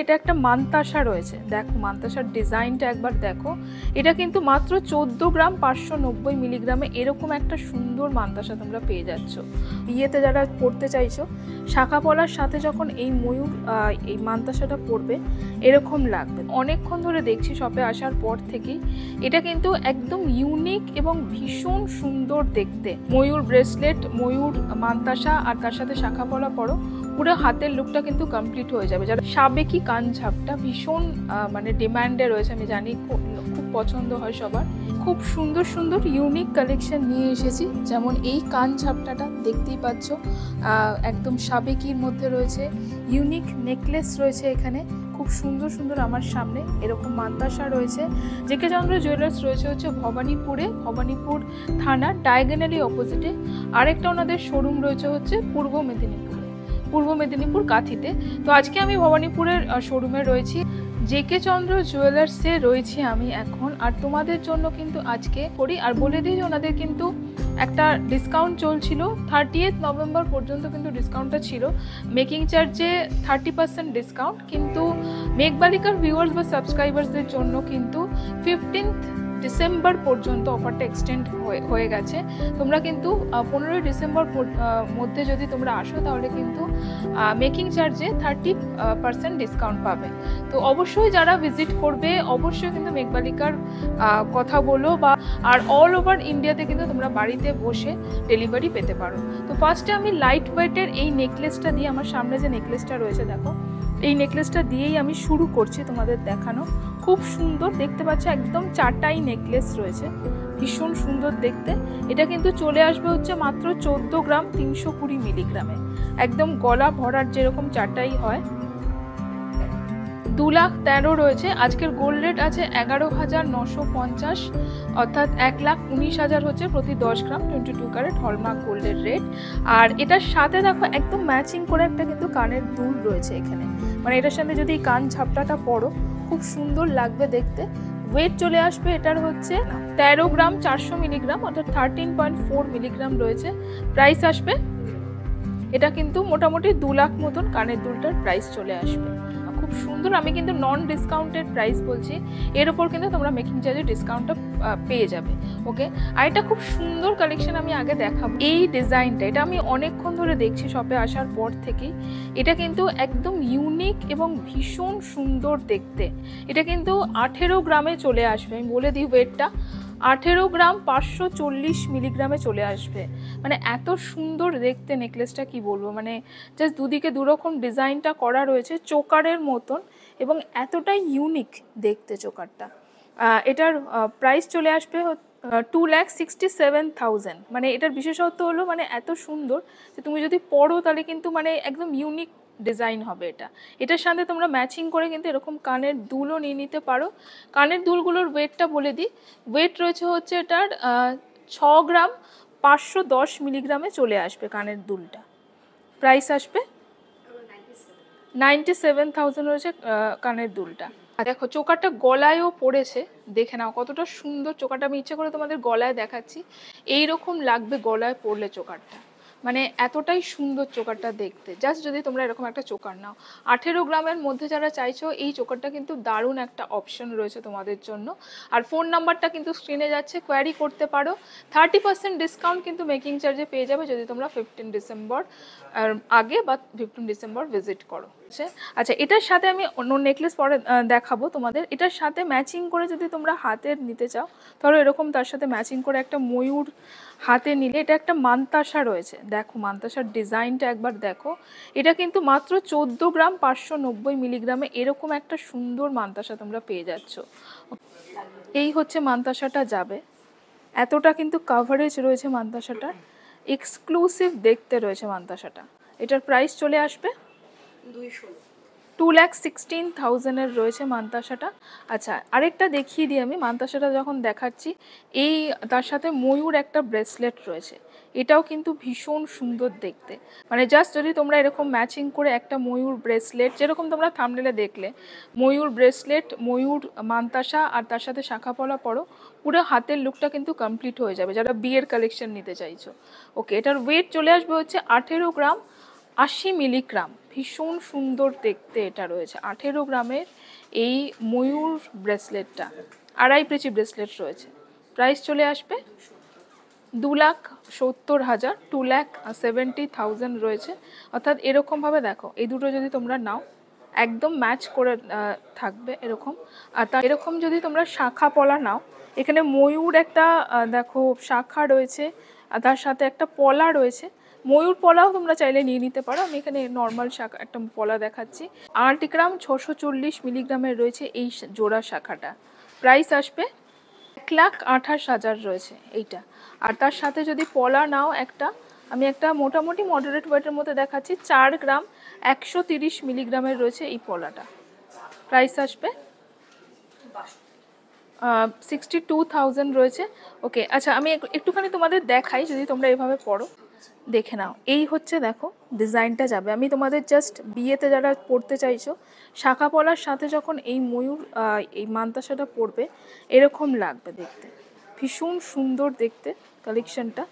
এটা একটা মান্তাসা রয়েছে, দেখো মান্তাসার ডিজাইনটা একবার দেখো। এটা কিন্তু মাত্র 14 গ্রাম 590 মিলিগ্রামে এরকম একটা সুন্দর মান্তাসা তোমরা পেয়ে যাচ্ছ। বিয়েতে যারা পড়তে চাইছো, শাখা পলার সাথে যখন এই ময়ূর এই মান্তাসাটা পরবে এরকম লাগবে। অনেকক্ষণ ধরে দেখছি শপে আসার পর থেকেই। এটা কিন্তু একদম ইউনিক এবং ভীষণ সুন্দর দেখতে। ময়ূর ব্রেসলেট, ময়ূর মান্তাসা আর তার সাথে শাখা পলা পরো, পুরো হাতের লুকটা কিন্তু কমপ্লিট হয়ে যাবে। যারা সাবেকি কানঝাপটা ভীষণ মানে ডিমান্ডে রয়েছে, আমি জানি খুব পছন্দ হয় সবার। খুব সুন্দর সুন্দর ইউনিক কালেকশন নিয়ে এসেছি। যেমন এই কানঝাপটাটা দেখতেই পাচ্ছ, একদম সাবেকির মধ্যে রয়েছে। ইউনিক নেকলেস রয়েছে এখানে খুব সুন্দর সুন্দর। আমার সামনে এরকম মান্তাসা রয়েছে। জেকে চন্দ্র জুয়েলার্স রয়েছে হচ্ছে ভবানীপুরে, ভবানীপুর থানার ডায়াগোনালি অপোজিটে। আরেকটা ওনাদের শোরুম রয়েছে হচ্ছে পূর্ব মেদিনীপুর কাঁথিতে। তো আজকে আমি ভবানীপুরের শোরুমে রয়েছি, জেকে চন্দ্র জুয়েলার্সে রয়েছি আমি এখন। আর তোমাদের জন্য কিন্তু আজকে করি আর বলে দিই, ওনাদের কিন্তু একটা ডিসকাউন্ট চলছিল 30 নভেম্বর পর্যন্ত, কিন্তু ডিসকাউন্টটা ছিল মেকিং চার্জে 30% ডিসকাউন্ট। কিন্তু মেঘবালিকার ভিউয়ার্স বা সাবস্ক্রাইবার্সদের জন্য কিন্তু 15 ডিসেম্বর পর্যন্ত অফারটা এক্সটেন্ড হয়ে গেছে। তোমরা কিন্তু 15 ডিসেম্বর মধ্যে যদি তোমরা আসো তাহলে কিন্তু মেকিং চার্জে 30% ডিসকাউন্ট পাবে। তো অবশ্যই যারা ভিজিট করবে অবশ্যই কিন্তু মেঘবালিকার কথা বলো বা আর অল ওভার ইন্ডিয়াতে কিন্তু তোমরা বাড়িতে বসে ডেলিভারি পেতে পারো। তো ফার্স্টে আমি লাইট ওয়েটের এই নেকলেসটা দিয়ে, আমার সামনে যে নেকলেসটা রয়েছে দেখো, এই নেকলেসটা দিয়েই আমি শুরু করছি তোমাদের দেখানো। খুব সুন্দর দেখতে পাচ্ছ, একদম চারটাই নেকলেস রয়েছে, ভীষণ সুন্দর দেখতে। এটা কিন্তু চলে আসবে হচ্ছে মাত্র 14 গ্রাম 320 মিলিগ্রামে, একদম গলা ভরার যেরকম চারটাই হয়। 2,13,000 রয়েছে। আজকের গোল্ড রেট আছে 11,950, অর্থাৎ 1,19,000 হচ্ছে প্রতি 10 গ্রাম 22 ক্যারেট হলমার্ক গোল্ডের রেট। আর এটার সাথে দেখো একদম ম্যাচিং করে একটা কিন্তু কানের দুল রয়েছে এখানে। মানে এটার সাথে যদি কান ঝাপটাটা পরো খুব সুন্দর লাগবে দেখতে। ওয়েট চলে আসবে এটার হচ্ছে 13 গ্রাম 400 মিলিগ্রাম, অর্থাৎ 13.4 মিলিগ্রাম রয়েছে। প্রাইস আসবে, এটা কিন্তু মোটামুটি 2 লাখ মতন কানের দুলটার প্রাইস চলে আসবে। খুব সুন্দর, আমি কিন্তু নন ডিসকাউন্টেড প্রাইস বলছি, এর উপর কিন্তু তোমরা মেকিং চার্জের ডিসকাউন্টটা পেয়ে যাবে। ওকে, আর এটা খুব সুন্দর কালেকশন আমি আগে দেখাবো। এই ডিজাইনটা এটা আমি অনেকক্ষণ ধরে দেখছি শপে আসার পর থেকেই। এটা কিন্তু একদম ইউনিক এবং ভীষণ সুন্দর দেখতে। এটা কিন্তু 18 গ্রামে চলে আসবে, আমি বলে দিই ওয়েটটা 18 গ্রাম 540 মিলিগ্রামে চলে আসবে। মানে এত সুন্দর দেখতে নেকলেসটা, কি বলবো, মানে জাস্ট দুদিকে দুরকম ডিজাইনটা করা রয়েছে চোকারের মতন এবং এতটাই ইউনিক দেখতে চোকারটা। এটার প্রাইস চলে আসবে 2,67,000। মানে এটার বিশেষত্ব হলো মানে এত সুন্দর যে তুমি যদি পরো তাহলে কিন্তু মানে একদম ইউনিক ডিজাইন হবে এটা। এটার সাথে তোমরা ম্যাচিং করে কিন্তু এরকম কানের দুলও নিয়ে নিতে পারো। কানের দুলগুলোর ওয়েটটা বলে দিই, ওয়েট রয়েছে হচ্ছে এটার 6 গ্রাম 510 মিলিগ্রামে চলে আসবে কানের দুলটা। প্রাইস আসবে 97,000 রয়েছে কানের দুলটা। দেখো চোকারটা গলায়ও পড়েছে, দেখে নাও কতটা সুন্দর চোকারটা। আমি ইচ্ছে করে তোমাদের গলায় দেখাচ্ছি, এইরকম লাগবে গলায় পড়লে চোকারটা, মানে এতটাই সুন্দর চোকারটা দেখতে। জাস্ট যদি তোমরা এরকম একটা চোকার নাও 18 গ্রামের মধ্যে যারা চাইছো, এই চোকারটা কিন্তু দারুণ একটা অপশন রয়েছে তোমাদের জন্য। আর ফোন নাম্বারটা কিন্তু স্ক্রিনে যাচ্ছে, কোয়ারি করতে পারো। 30% ডিসকাউন্ট কিন্তু মেকিং চার্জে পেয়ে যাবে যদি তোমরা 15 ডিসেম্বর আগে বা 15 ডিসেম্বর ভিজিট করো। আচ্ছা, এটার সাথে আমি অন্য নেকলেস পরে দেখাবো তোমাদের। এটার সাথে ম্যাচিং করে যদি তোমরা হাতের নিতে চাও তাহলে এরকম তার সাথে ম্যাচিং করে একটা ময়ূর হাতে নিলে, এটা একটা মান্তাসা রয়েছে, দেখো মান্তাসার ডিজাইনটা একবার দেখো। এটা কিন্তু মাত্র 14 গ্রাম 590 মিলিগ্রামে এরকম একটা সুন্দর মান্তাসা তোমরা পেয়ে যাচ্ছ। এই হচ্ছে মান্তাসাটা যাবে, এতটা কিন্তু কাভারেজ রয়েছে মান্তাসাটার, এক্সক্লুসিভ দেখতে রয়েছে মান্তাসাটা। এটার প্রাইস চলে আসবে 2,16,000 রয়েছে মান্তাসাটা। আচ্ছা, আরেকটা দেখিয়ে দিই আমি মান্তাসাটা যখন দেখাচ্ছি। এই তার সাথে ময়ূর একটা ব্রেসলেট রয়েছে, এটাও কিন্তু ভীষণ সুন্দর দেখতে। মানে জাস্ট যদি তোমরা এরকম ম্যাচিং করে একটা ময়ূর ব্রেসলেট, যেরকম তোমরা থাম্বনেলে দেখলে ময়ূর ব্রেসলেট, ময়ূর মান্তাসা আর তার সাথে শাখা পলা পরো, পুরো হাতের লুকটা কিন্তু কমপ্লিট হয়ে যাবে যারা বিয়ের কালেকশন নিতে চাইছো। ওকে, এটার ওয়েট চলে আসবে হচ্ছে 18 গ্রাম 80 মিলিগ্রাম, ভীষণ সুন্দর দেখতে এটা রয়েছে 18 গ্রামের এই ময়ূর ব্রেসলেটটা, 2.5 ব্রেসলেট রয়েছে। প্রাইস চলে আসবে 2,70,000, 2,70,000 রয়েছে। অর্থাৎ এরকমভাবে দেখো, এই দুটো যদি তোমরা নাও একদম ম্যাচ করে থাকবে এরকম। আর তা এরকম যদি তোমরা শাখা পলা নাও, এখানে ময়ূর একটা দেখো শাখা রয়েছে, আর তার সাথে একটা পলা রয়েছে। ময়ূর পলাও তোমরা চাইলে নিয়ে নিতে পারো, আমি এখানে নর্মাল শাখা একটা পলা দেখাচ্ছি। 8 গ্রাম 640 মিলিগ্রামের রয়েছে এই জোড়া শাখাটা। প্রাইস আসবে 1,28,000 রয়েছে এইটা। আর তার সাথে যদি পলা নাও একটা, আমি একটা মোটামুটি মডারেট ওয়েটের মধ্যে দেখাচ্ছি, 4 গ্রাম 130 মিলিগ্রামের রয়েছে এই পলাটা। প্রাইস আসবে 62,000 রয়েছে। ওকে, আচ্ছা আমি একটুখানি তোমাদের দেখাই, যদি তোমরা এভাবে পড়ো দেখে নাও। এই হচ্ছে দেখো ডিজাইনটা যাবে, আমি তোমাদের জাস্ট বিয়েতে যারা পড়তে চাইছো শাখা পলার সাথে যখন এই ময়ূর এই মান্তাসাটা পরবে এরকম লাগবে দেখতে, ভীষণ সুন্দর দেখতে কালেকশনটা,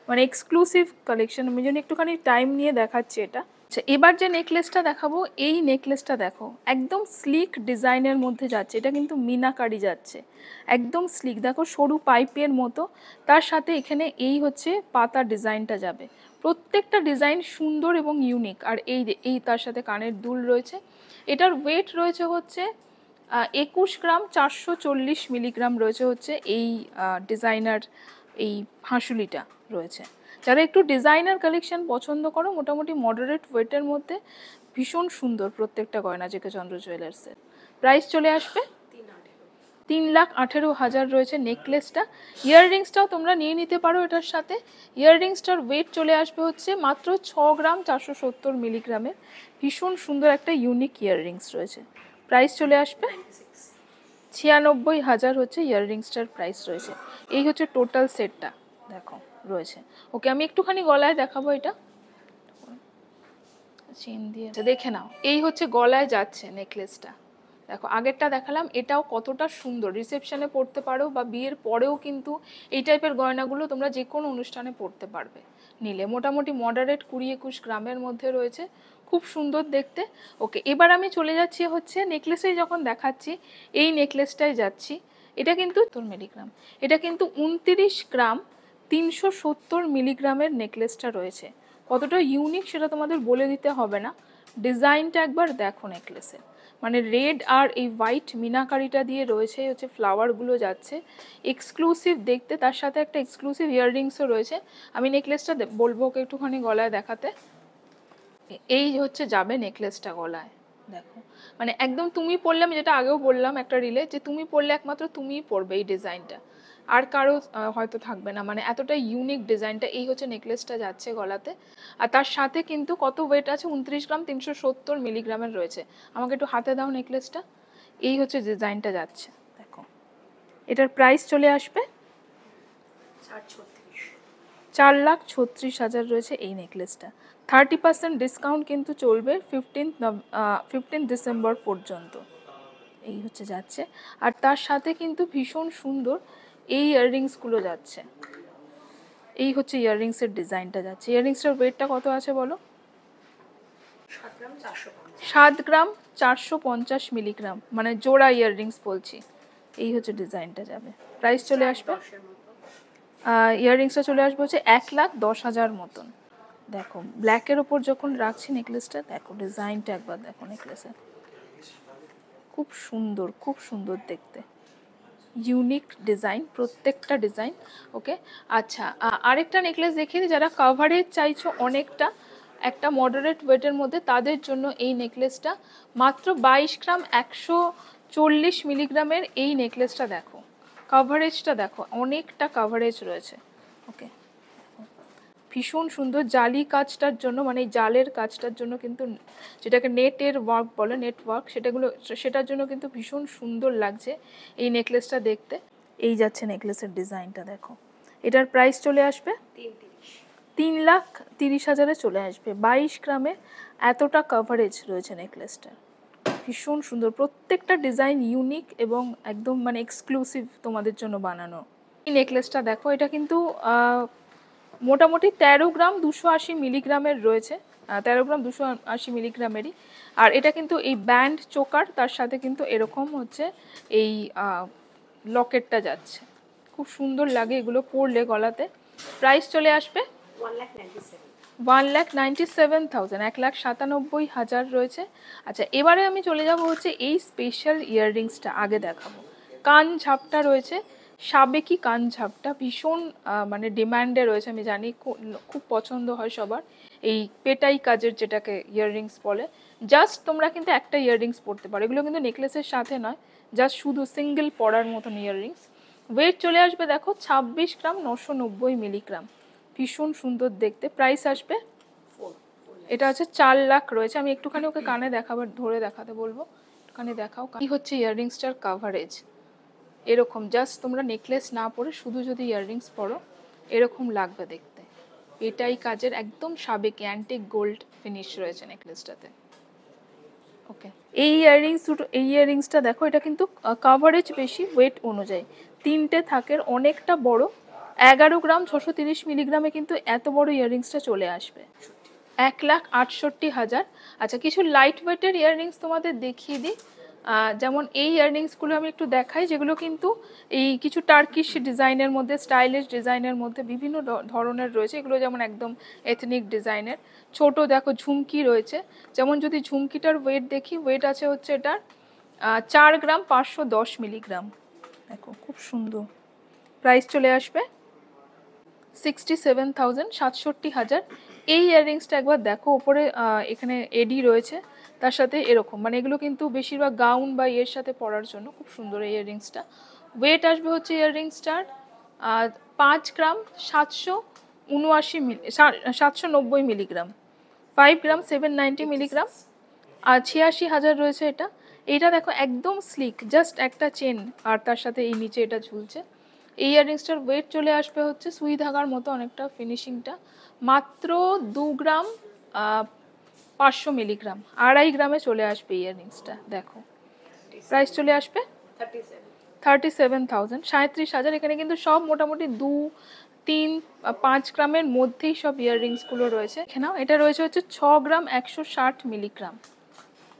মানে এক্সক্লুসিভ কালেকশন। আমি জন্য একটুখানি টাইম নিয়ে দেখাচ্ছি এটা। আচ্ছা, এবার যে নেকলেসটা দেখাবো, এই নেকলেসটা দেখো একদম স্লিক ডিজাইনের মধ্যে যাচ্ছে, এটা কিন্তু মিনাকারি যাচ্ছে, একদম স্লিক। দেখো সরু পাইপের মতো, তার সাথে এখানে এই হচ্ছে পাতা ডিজাইনটা যাবে। প্রত্যেকটা ডিজাইন সুন্দর এবং ইউনিক। আর এই তার সাথে কানের দুল রয়েছে। এটার ওয়েট রয়েছে হচ্ছে 21 গ্রাম 440 মিলিগ্রাম রয়েছে হচ্ছে এই ডিজাইনার এই হাঁসুলিটা রয়েছে। যারা একটু ডিজাইনার কালেকশন পছন্দ করো, মোটামুটি মডারেট ওয়েটের মধ্যে ভীষণ সুন্দর প্রত্যেকটা গয়না জেকে চন্দ্র জুয়েলার্সের। প্রাইস চলে আসবে 3,18,000 রয়েছে নেকলেসটা। ইয়াররিংসটাও তোমরা নিয়ে নিতে পারো এটার সাথে। ইয়াররিংসটার ওয়েট চলে আসবে হচ্ছে মাত্র 6 গ্রাম 470 মিলিগ্রামের। ভীষণ সুন্দর একটা ইউনিক ইয়াররিংস রয়েছে। প্রাইস চলে আসবে 96,000 হচ্ছে ইয়াররিংসটার প্রাইস রয়েছে। এই হচ্ছে টোটাল সেটটা দেখো রয়েছে। ওকে, আমি একটুখানি গলায় দেখাবো এটা, চেন দিয়ে দেখে নাও। এই হচ্ছে গলায় যাচ্ছে নেকলেসটা, দেখো আগেরটা দেখালাম, এটাও কতটা সুন্দর। রিসেপশনে পরতে পারো বা বিয়ের পরেও কিন্তু এই টাইপের গয়নাগুলো তোমরা যে কোনো অনুষ্ঠানে পরতে পারবে নিলে। মোটামুটি মডারেট 20-21 গ্রামের মধ্যে রয়েছে, খুব সুন্দর দেখতে। ওকে, এবার আমি চলে যাচ্ছি হচ্ছে নেকলেসেই যখন দেখাচ্ছি, এই নেকলেসটাই যাচ্ছি। এটা কিন্তু মিলিগ্রাম, এটা কিন্তু 29 গ্রাম 370 মিলিগ্রামের নেকলেসটা রয়েছে। কতটা ইউনিক সেটা তোমাদের বলে দিতে হবে না। ডিজাইনটা একবার দেখো নেকলেসের, মানে রেড আর এই হোয়াইট মিনাকারিটা দিয়ে রয়েছে হচ্ছে ফ্লাওয়ারগুলো যাচ্ছে, এক্সক্লুসিভ দেখতে। তার সাথে একটা এক্সক্লুসিভ ইয়াররিংসও রয়েছে। আমি নেকলেসটা বলবো ওকে একটুখানি গলায় দেখাতে। এই হচ্ছে যাবে নেকলেসটা গলায়, দেখো মানে একদম তুমি পরলে, আমি যেটা আগেও বললাম একটা রিলে, যে তুমি পরলে একমাত্র তুমিই পরবে এই ডিজাইনটা, আর কারো হয়তো থাকবে না, মানে এতটা ইউনিক ডিজাইনটা। এই হচ্ছে নেকলেসটা যাচ্ছে গলাতে। আর তার সাথে কিন্তু কত ওয়েট আছে, 29 গ্রাম 370 মিলিগ্রামের রয়েছে। আমাকে একটু হাতে দাও নেকলেসটা। এই হচ্ছে ডিজাইনটা যাচ্ছে দেখো। এটার প্রাইস চলে আসবে 4,36,000 রয়েছে এই নেকলেসটা। 30% ডিসকাউন্ট কিন্তু চলবে 15 ডিসেম্বর পর্যন্ত। এই হচ্ছে যাচ্ছে। আর তার সাথে কিন্তু ভীষণ সুন্দর এই ইয়াররিংসগুলো যাচ্ছে। এই হচ্ছে ইয়াররিংসের ডিজাইনটা যাচ্ছে। ইয়াররিংসটার ওয়েটটা কত আছে বলো? 7 গ্রাম 450 মিলিগ্রাম, মানে জোড়া ইয়াররিংস বলছি। এই হচ্ছে ডিজাইনটা যাবে। প্রাইস চলে আসবে ইয়াররিংসটা চলে আসবে হচ্ছে 1,10,000 মতন। দেখো ব্ল্যাকের ওপর যখন রাখছি নেকলেসটা, দেখো ডিজাইনটা একবার দেখো নেকলেসের, খুব সুন্দর, খুব সুন্দর দেখতে, ইউনিক ডিজাইন প্রত্যেকটা ডিজাইন। ওকে, আচ্ছা আরেকটা নেকলেস দেখিয়ে দিই। যারা কাভারেজ চাইছো অনেকটা, একটা মডারেট ওয়েটের মধ্যে, তাদের জন্য এই নেকলেসটা মাত্র 22 গ্রাম 140 মিলিগ্রামের এই নেকলেসটা দেখো, কাভারেজটা দেখো, অনেকটা কাভারেজ রয়েছে। ওকে, ভীষণ সুন্দর। জালি কাজটার জন্য, মানে জালের কাজটার জন্য কিন্তু, যেটাকে নেটের ওয়ার্ক বলে, নেটওয়ার্ক, সেটার জন্য কিন্তু ভীষণ সুন্দর লাগছে এই নেকলেসটা দেখতে। এই যাচ্ছে নেকলেসের ডিজাইনটা দেখো। এটার প্রাইস চলে আসবে 3,30,000 চলে আসবে। 22 গ্রামে এতটা কাভারেজ রয়েছে নেকলেসটা, ভীষণ সুন্দর। প্রত্যেকটা ডিজাইন ইউনিক এবং একদম মানে এক্সক্লুসিভ তোমাদের জন্য বানানো। এই নেকলেসটা দেখো, এটা কিন্তু মোটামুটি 13 গ্রাম 280 মিলিগ্রামের রয়েছে। 13 গ্রাম 280 মিলিগ্রামেরই। আর এটা কিন্তু এই ব্যান্ড চোকার, তার সাথে কিন্তু এরকম হচ্ছে এই লকেটটা যাচ্ছে, খুব সুন্দর লাগে এগুলো পরলে গলাতে। প্রাইস চলে আসবে 1,97,000, 1,97,000 রয়েছে। আচ্ছা, এবারে আমি চলে যাব হচ্ছে এই স্পেশাল ইয়াররিংসটা আগে দেখাবো। কান ঝাপটা রয়েছে, সাবেকি কান ঝাপটা ভীষণ মানে ডিম্যান্ডে রয়েছে, আমি জানি খুব পছন্দ হয় সবার। এই পেটাই কাজের যেটাকে ইয়াররিংস বলে, জাস্ট তোমরা কিন্তু একটা ইয়াররিংস পরতে পারো, এগুলো কিন্তু নেকলেসের সাথে নয়, জাস্ট শুধু সিঙ্গেল পরার মতন ইয়াররিংস। ওয়েট চলে আসবে দেখো 26 গ্রাম 990 মিলিগ্রাম, ভীষণ সুন্দর দেখতে। প্রাইস আসবে, এটা হচ্ছে 4 লাখ রয়েছে। আমি একটুখানি ওকে কানে দেখাবার ধরে দেখাতে বলবো, একটুখানি দেখাও কি হচ্ছে ইয়াররিংসটার কাভারেজ। এরকম জাস্ট তোমরা নেকলেস না পরে শুধু যদি ইয়াররিংস পরো এরকম লাগবে দেখতে। এটাই কাজের একদম সাবেকি অ্যান্টিক গোল্ড ফিনিশ রয়েছে নেকলেসটাতে। ওকে, এই ইয়াররিংসটা দেখো, এটা কিন্তু কাভারেজ বেশি ওয়েট অনুযায়ী, 3টে থাকের অনেকটা বড়, 11 গ্রাম 630 মিলিগ্রামে কিন্তু এত বড় ইয়াররিংসটা চলে আসবে, 1,68,000। আচ্ছা, কিছু লাইট ওয়েটের ইয়াররিংস তোমাদের দেখিয়ে দিই। যেমন এই ইয়াররিংসগুলো আমি একটু দেখাই, যেগুলো কিন্তু এই কিছু টার্কিশ ডিজাইনের মধ্যে, স্টাইলিশ ডিজাইনের মধ্যে বিভিন্ন ধরনের রয়েছে। এগুলো যেমন একদম এথনিক ডিজাইনের। ছোট দেখো ঝুমকি রয়েছে, যেমন যদি ঝুমকিটার ওয়েট দেখি, ওয়েট আছে হচ্ছে এটার 4 গ্রাম 510 মিলিগ্রাম, দেখো খুব সুন্দর। প্রাইস চলে আসবে 67,000, 67,000। এই ইয়াররিংসটা একবার দেখো, ওপরে এখানে এডি রয়েছে, তার সাথে এরকম, মানে এগুলো কিন্তু বেশিরভাগ গাউন বা এর সাথে পরার জন্য খুব সুন্দর এই ইয়াররিংসটা। ওয়েট আসবে হচ্ছে ইয়াররিংসটার 5 গ্রাম 790 মিলিগ্রাম, 5 গ্রাম 790 মিলিগ্রাম, আর 86,000 রয়েছে এটা। এইটা দেখো একদম স্লিক, জাস্ট একটা চেন আর তার সাথে এই নিচে এটা ঝুলছে। এই ইয়াররিংসটার ওয়েট চলে আসবে হচ্ছে সুই ধাগার মতো অনেকটা ফিনিশিংটা, মাত্র 2 গ্রাম 500 মিলিগ্রাম, 2.5 গ্রামে চলে আসবে ইয়াররিংসটা। দেখো প্রাইস চলে আসবে 37,000, 37,000। এখানে কিন্তু সব মোটামুটি 2, 3, 5 গ্রামের মধ্যেই সব ইয়াররিংসগুলো রয়েছে। এখানে এটা রয়েছে হচ্ছে 6 গ্রাম 160 মিলিগ্রাম,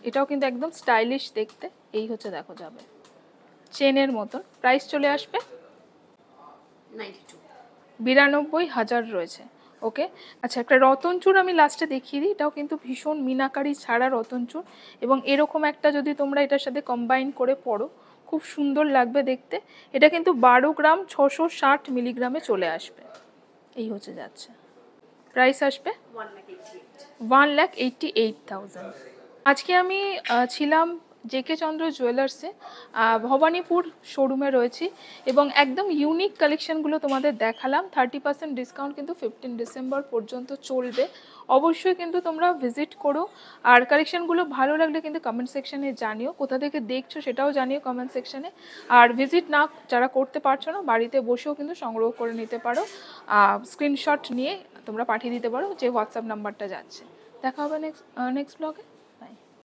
এটাও কিন্তু একদম স্টাইলিশ দেখতে। এই হচ্ছে দেখো যাবে চেনের মতন। প্রাইস চলে আসবে 92,000 রয়েছে। ওকে, আচ্ছা, একটা রতনচুর আমি লাস্টে দেখিয়ে দিই। এটাও কিন্তু ভীষণ মিনাকারি ছাড়া রতনচুর, এবং এরকম একটা যদি তোমরা এটার সাথে কম্বাইন করে পরো খুব সুন্দর লাগবে দেখতে। এটা কিন্তু 12 গ্রাম 660 মিলিগ্রামে চলে আসবে। এই হচ্ছে যাচ্ছে। প্রাইস আসবে 1,88,000। আজকে আমি ছিলাম জেকে চন্দ্র জুয়েলার্সে, ভবানীপুর শোরুমে রয়েছি, এবং একদম ইউনিক কালেকশনগুলো তোমাদের দেখালাম। 30% ডিসকাউন্ট কিন্তু 15 ডিসেম্বর পর্যন্ত চলবে। অবশ্যই কিন্তু তোমরা ভিজিট করো, আর কালেকশনগুলো ভালো লাগলে কিন্তু কমেন্ট সেকশনে জানিও, কোথা থেকে দেখছো সেটাও জানিও কমেন্ট সেকশনে। আর ভিজিট না যারা করতে পারছো না, বাড়িতে বসেও কিন্তু সংগ্রহ করে নিতে পারো, স্ক্রিনশট নিয়ে তোমরা পাঠিয়ে দিতে পারো যে হোয়াটসঅ্যাপ নাম্বারটা যাচ্ছে। দেখা হবে নেক্সট ব্লগে।